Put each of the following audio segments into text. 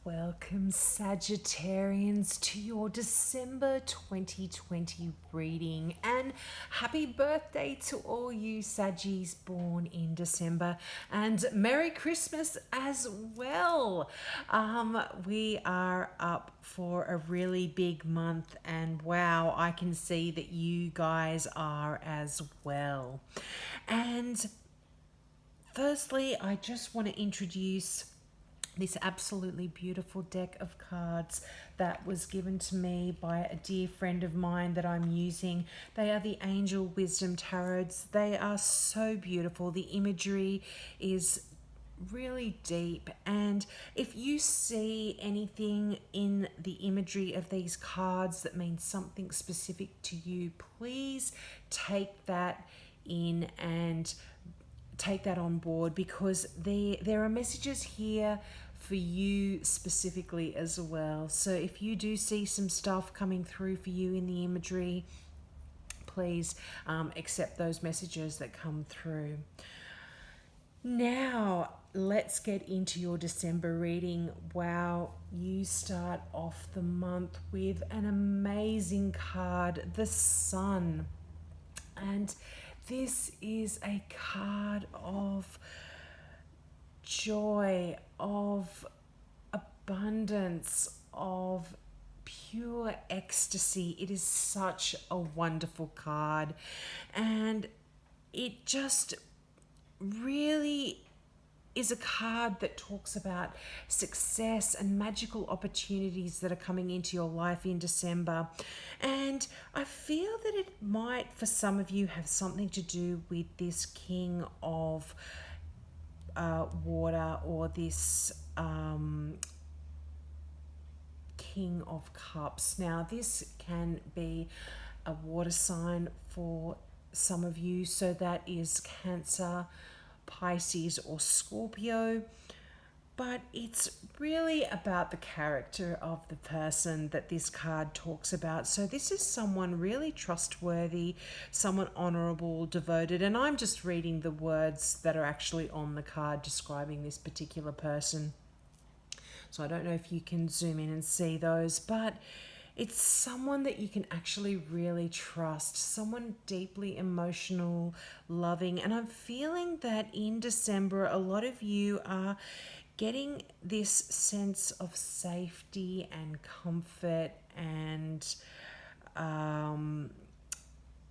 Welcome, Sagittarians, to your December 2020 reading, and happy birthday to all you Saggies born in December, and Merry Christmas as well. We are up for a really big month, and wow, I can see that you guys are as well. And firstly, I just want to introduce this absolutely beautiful deck of cards that was given to me by a dear friend of mine that I'm using. They are the Angel Wisdom Tarots. They are so beautiful. The imagery is really deep, and if you see anything in the imagery of these cards that means something specific to you, please take that in and take that on board, because there are messages here for you specifically as well. So if you do see some stuff coming through for you in the imagery, please accept those messages that come through. Now let's get into your December reading. Wow, you start off the month with an amazing card, the Sun. And this is a card of joy, of abundance, of pure ecstasy. It is such a wonderful card, and it just really is a card that talks about success and magical opportunities that are coming into your life in December. And I feel that it might, for some of you, have something to do with this King of Water, or this King of Cups. Now, this can be a water sign for some of you, so that is Cancer, Pisces, or Scorpio. But it's really about the character of the person that this card talks about. So this is someone really trustworthy, someone honorable, devoted, and I'm just reading the words that are actually on the card describing this particular person. So I don't know if you can zoom in and see those, but it's someone that you can actually really trust, someone deeply emotional, loving. And I'm feeling that in December, a lot of you are getting this sense of safety and comfort, and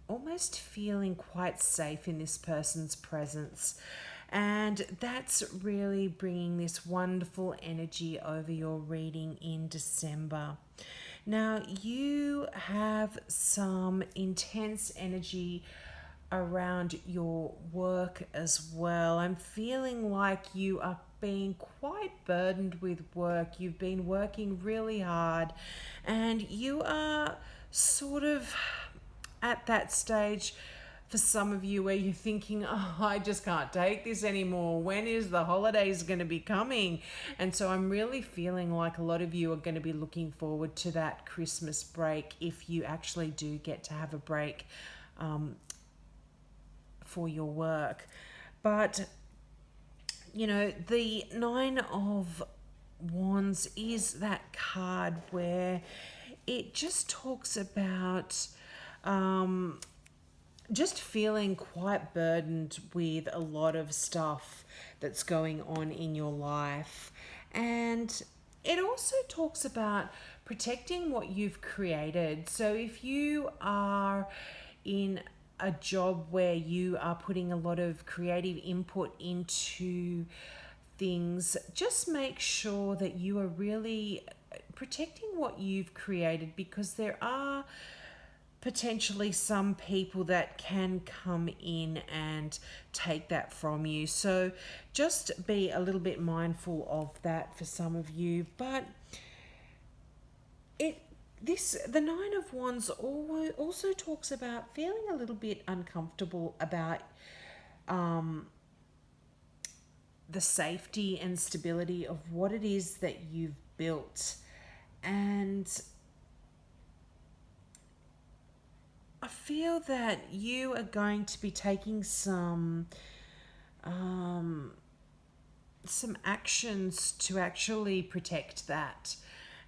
almost feeling quite safe in this person's presence. And that's really bringing this wonderful energy over your reading in December. Now, you have some intense energy around your work as well. I'm feeling like you are being quite burdened with work. You've been working really hard, and you are sort of at that stage for some of you where you're thinking, oh, I just can't take this anymore. When is the holidays going to be coming? And so I'm really feeling like a lot of you are going to be looking forward to that Christmas break, if you actually do get to have a break for your work. But you know, the Nine of Wands is that card where it just talks about just feeling quite burdened with a lot of stuff that's going on in your life. And it also talks about protecting what you've created. So if you are in a job where you are putting a lot of creative input into things, just make sure that you are really protecting what you've created, because there are potentially some people that can come in and take that from you. So just be a little bit mindful of that for some of you. But the Nine of Wands also talks about feeling a little bit uncomfortable about the safety and stability of what it is that you've built. And I feel that you are going to be taking some some actions to actually protect that.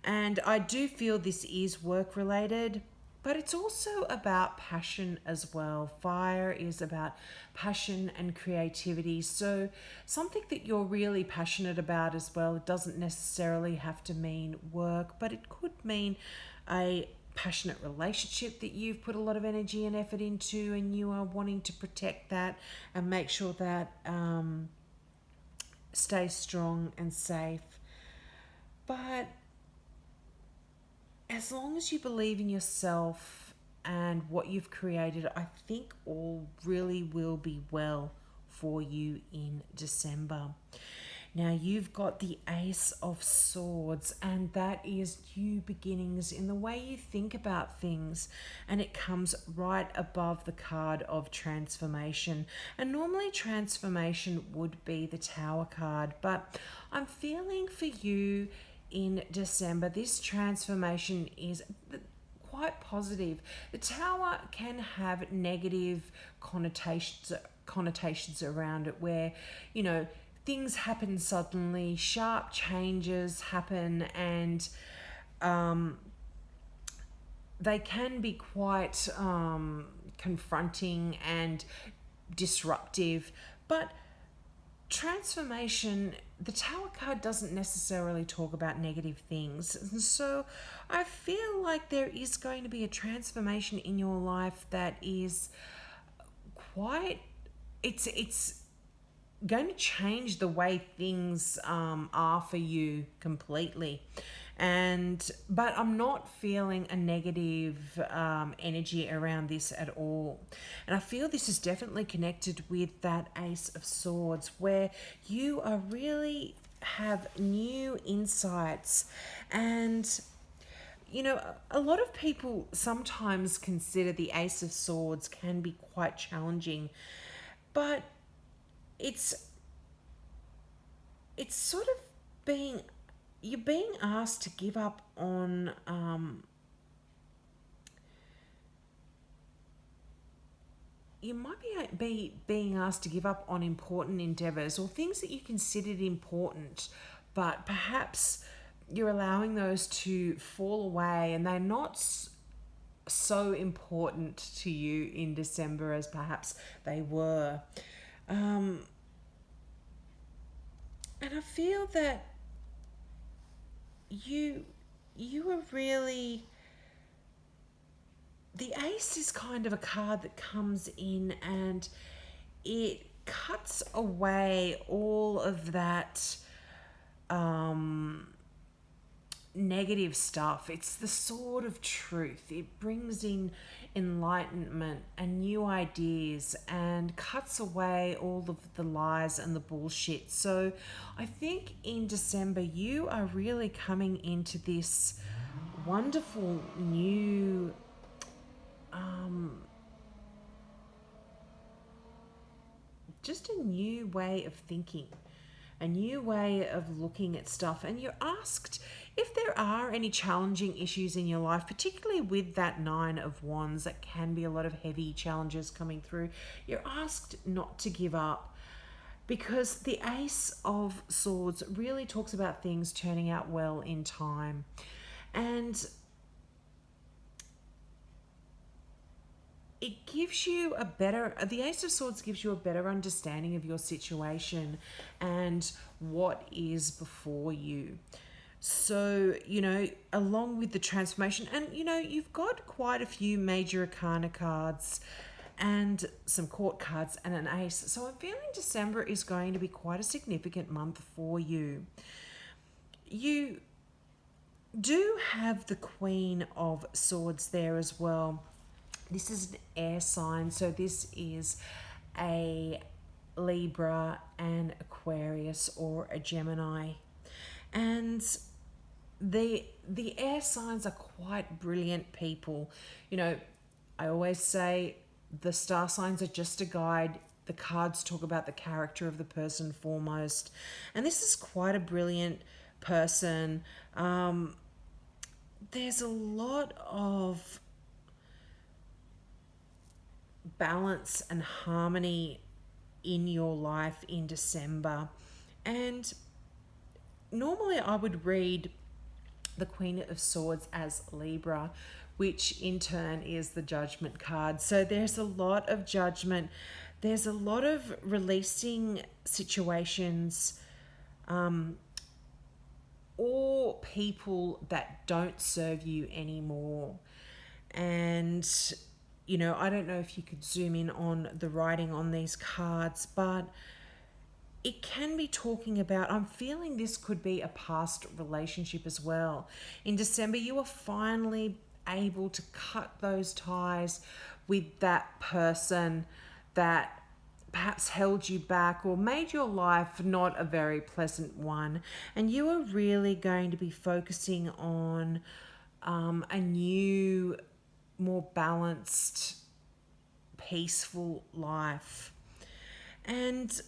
And I do feel this is work related, but it's also about passion as well. Fire is about passion and creativity. So, something that you're really passionate about as well, it doesn't necessarily have to mean work, but it could mean a passionate relationship that you've put a lot of energy and effort into, and you are wanting to protect that and make sure that stays strong and safe. But as long as you believe in yourself and what you've created, I think all really will be well for you in December. Now, you've got the Ace of Swords, and that is new beginnings in the way you think about things, and it comes right above the card of transformation. And normally, transformation would be the Tower card, but I'm feeling for you in December, this transformation is quite positive. The Tower can have negative connotations around it, where things happen suddenly, sharp changes happen, and they can be quite confronting and disruptive. But transformation, the Tower card doesn't necessarily talk about negative things. And so I feel like there is going to be a transformation in your life that is quite, it's going to change the way things are for you completely. But I'm not feeling a negative energy around this at all. And I feel this is definitely connected with that Ace of Swords, where you are really have new insights. And a lot of people sometimes consider the Ace of Swords can be quite challenging, but it's sort of you're being asked to give up on you might be being asked to give up on important endeavors or things that you considered important, but perhaps you're allowing those to fall away, and they're not so important to you in December as perhaps they were. And I feel that you are really, the Ace is kind of a card that comes in and it cuts away all of that negative stuff. It's the sword of truth. It brings in enlightenment and new ideas and cuts away all of the lies and the bullshit. So I think in December you are really coming into this wonderful new just a new way of thinking, a new way of looking at stuff. And you're asked if there are any challenging issues in your life, particularly with that Nine of Wands, that can be a lot of heavy challenges coming through. You're asked not to give up, because the Ace of Swords really talks about things turning out well in time. And it gives you the Ace of Swords gives you a better understanding of your situation and what is before you. So, along with the transformation, and you've got quite a few major arcana cards and some court cards and an ace. So I'm feeling December is going to be quite a significant month for you. You do have the Queen of Swords there as well. This is an air sign, so this is a Libra, an Aquarius, or a Gemini. And the air signs are quite brilliant people. I always say the star signs are just a guide. The cards talk about the character of the person foremost. And this is quite a brilliant person. There's a lot of balance and harmony in your life in December. And normally I would read the Queen of Swords as Libra, which in turn is the Judgment card. So there's a lot of judgment. There's a lot of releasing situations, or people that don't serve you anymore. And, I don't know if you could zoom in on the writing on these cards, but it can be talking about, I'm feeling this could be a past relationship as well. In December, you are finally able to cut those ties with that person that perhaps held you back or made your life not a very pleasant one. And you are really going to be focusing on a new, more balanced, peaceful life. And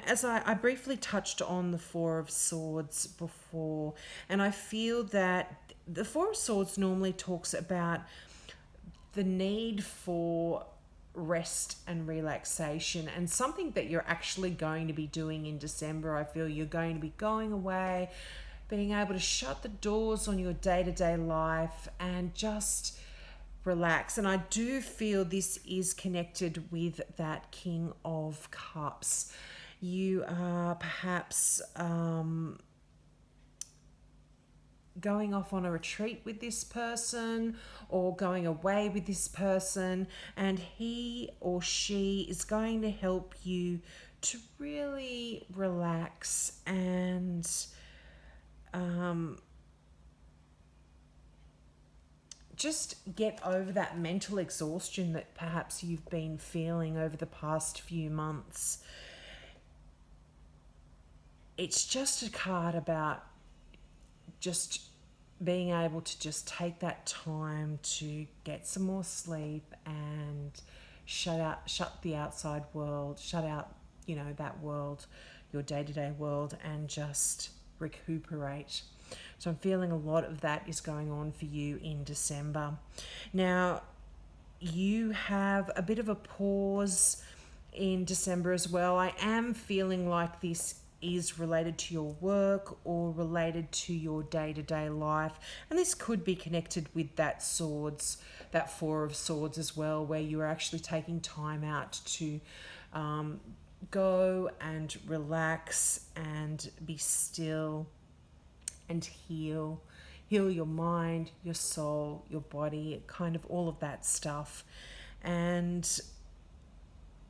as I briefly touched on the Four of Swords before, and I feel that the Four of Swords normally talks about the need for rest and relaxation, and something that you're actually going to be doing in December. I feel you're going to be going away, being able to shut the doors on your day-to-day life and just relax. And I do feel this is connected with that King of Cups. You are perhaps going off on a retreat with this person or going away with this person, and he or she is going to help you to really relax and just get over that mental exhaustion that perhaps you've been feeling over the past few months. It's just a card about just being able to just take that time to get some more sleep and shut the outside world, shut out, that world, your day-to-day world, and just recuperate. So I'm feeling a lot of that is going on for you in December. Now, you have a bit of a pause in December as well. I am feeling like this is related to your work or related to your day-to-day life, and this could be connected with that Four of Swords as well, where you're actually taking time out to go and relax and be still and heal your mind, your soul, your body, kind of all of that stuff. And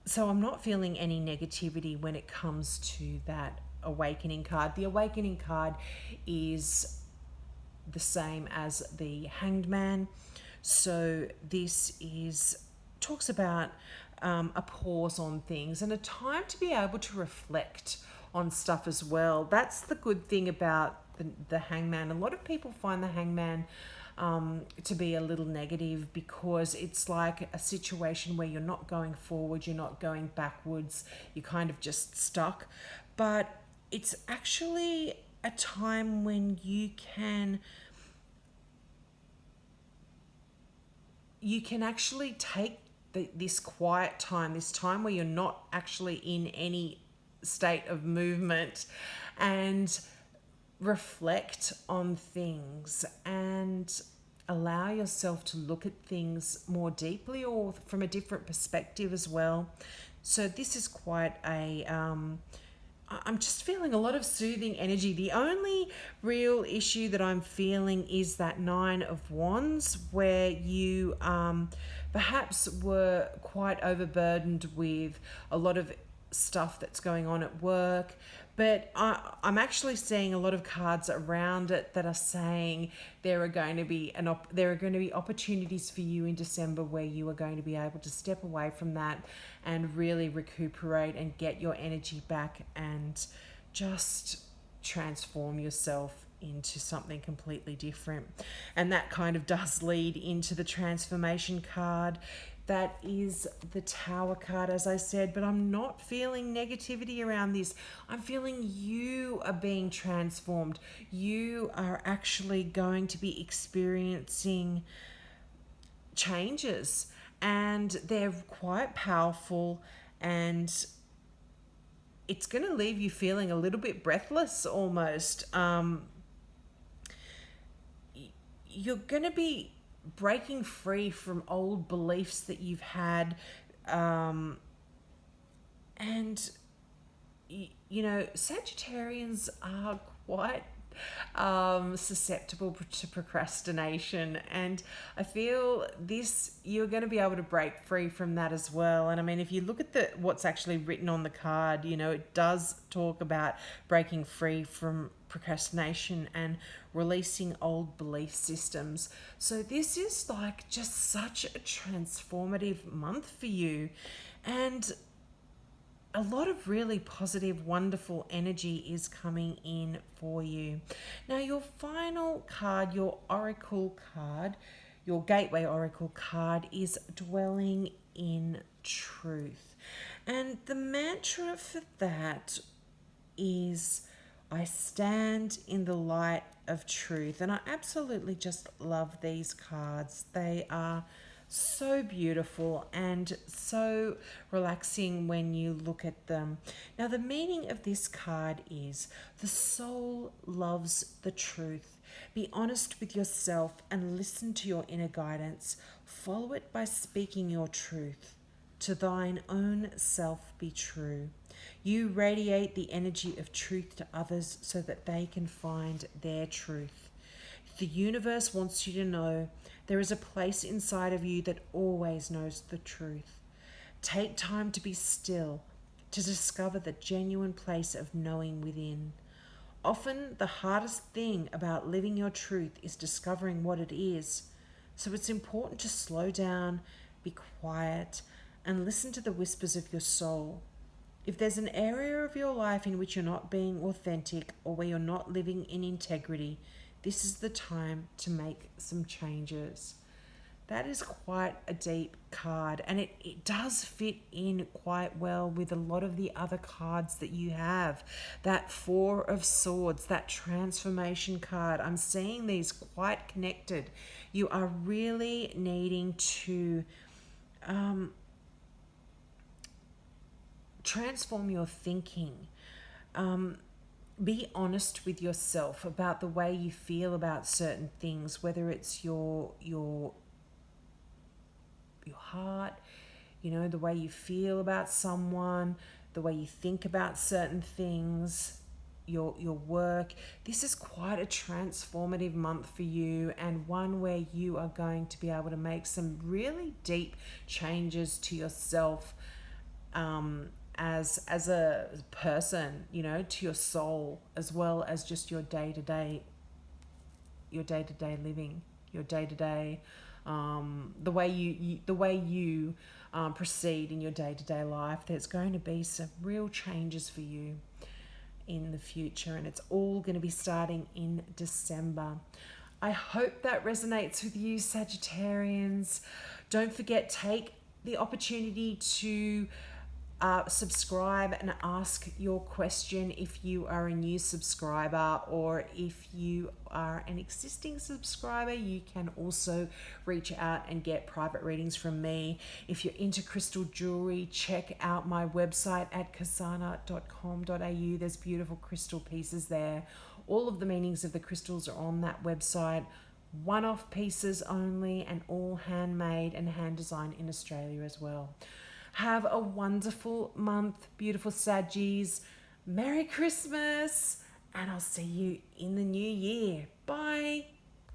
so I'm not feeling any negativity when it comes to that Awakening card. The Awakening card is the same as the Hanged Man. So this talks about a pause on things and a time to be able to reflect on stuff as well. That's the good thing about the Hangman. A lot of people find the Hangman to be a little negative because it's like a situation where you're not going forward, you're not going backwards, you're kind of just stuck. But it's actually a time when you can actually take this quiet time, this time where you're not actually in any state of movement, and reflect on things and allow yourself to look at things more deeply or from a different perspective as well. So this is quite I'm just feeling a lot of soothing energy. The only real issue that I'm feeling is that Nine of Wands, where you perhaps were quite overburdened with a lot of stuff that's going on at work. But I'm actually seeing a lot of cards around it that are saying there are going to be opportunities for you in December where you are going to be able to step away from that and really recuperate and get your energy back and just transform yourself into something completely different. And that kind of does lead into the transformation card. That is the Tower card, as I said, but I'm not feeling negativity around this. I'm feeling you are being transformed. You are actually going to be experiencing changes, and they're quite powerful, and it's going to leave you feeling a little bit breathless almost. You're going to be breaking free from old beliefs that you've had. And you know, Sagittarians are quite susceptible to procrastination, and I feel this, you're going to be able to break free from that as well. And I mean, if you look at the what's actually written on the card, you know, it does talk about breaking free from procrastination and releasing old belief systems. So this is like just such a transformative month for you, and a lot of really positive, wonderful energy is coming in for you. Now, your final card, your Oracle card, your Gateway Oracle card, is dwelling in truth. And the mantra for that is, I stand in the light of truth. And I absolutely just love these cards. They are so beautiful and so relaxing when you look at them. Now, the meaning of this card is, the soul loves the truth. Be honest with yourself and listen to your inner guidance. Follow it by speaking your truth. To thine own self be true. You radiate the energy of truth to others so that they can find their truth. The universe wants you to know there is a place inside of you that always knows the truth. Take time to be still, to discover the genuine place of knowing within. Often the hardest thing about living your truth is discovering what it is. So it's important to slow down, be quiet, and listen to the whispers of your soul. If there's an area of your life in which you're not being authentic or where you're not living in integrity, this is the time to make some changes. That is quite a deep card, and it does fit in quite well with a lot of the other cards that you have. That Four of Swords, that transformation card, I'm seeing these quite connected. You are really needing to transform your thinking. Be honest with yourself about the way you feel about certain things, whether it's your heart, you know, the way you feel about someone, the way you think about certain things, your work. This is quite a transformative month for you, and one where you are going to be able to make some really deep changes to yourself, as a person, you know, to your soul, as well as just your day-to-day living, your day-to-day, the way you proceed in your day-to-day life. There's going to be some real changes for you in the future, and it's all going to be starting in December. I hope that resonates with you, Sagittarians. Don't forget, take the opportunity to subscribe and ask your question if you are a new subscriber, or if you are an existing subscriber, you can also reach out and get private readings from me. If you're into crystal jewelry, check out my website at kasana.com.au. There's beautiful crystal pieces there. All of the meanings of the crystals are on that website. One-off pieces only, and all handmade and hand designed in Australia as well. Have a wonderful month, beautiful Saggies. Merry Christmas, and I'll see you in the new